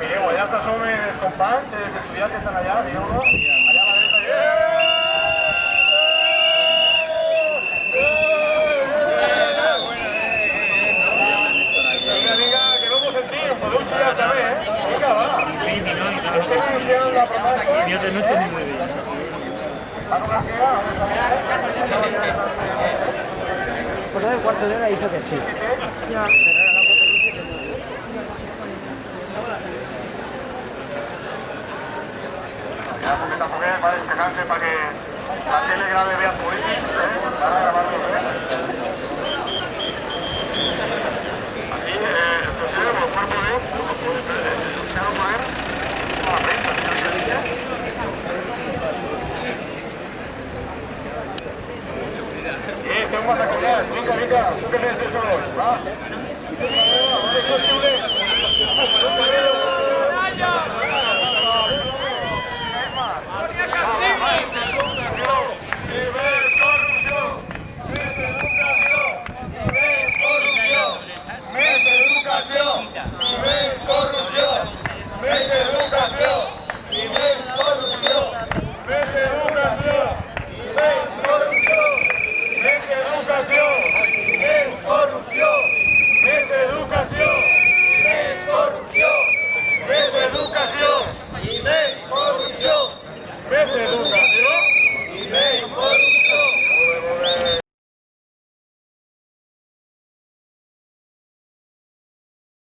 Mireu, allà se som els companys, els estudiants que estan allà, mireu-lo. Allà a la dreta. Vinga, vinga, que no m'ho sentim, podeu xillar també, Vinga, va. Sí, ni no. Estem iniciant la proposta. Ni de noche ni de día. Por el cuarto de hora hizo que sí. Ya. Ya, porque tampoco es para despejarse, para que la tele grave vea tu para grabarlo, Así, entonces, los cuerpos de se van a poner a la prensa, ¿no se dice? Tengo más actividades, venga, tú que me dices solo, va. Eso es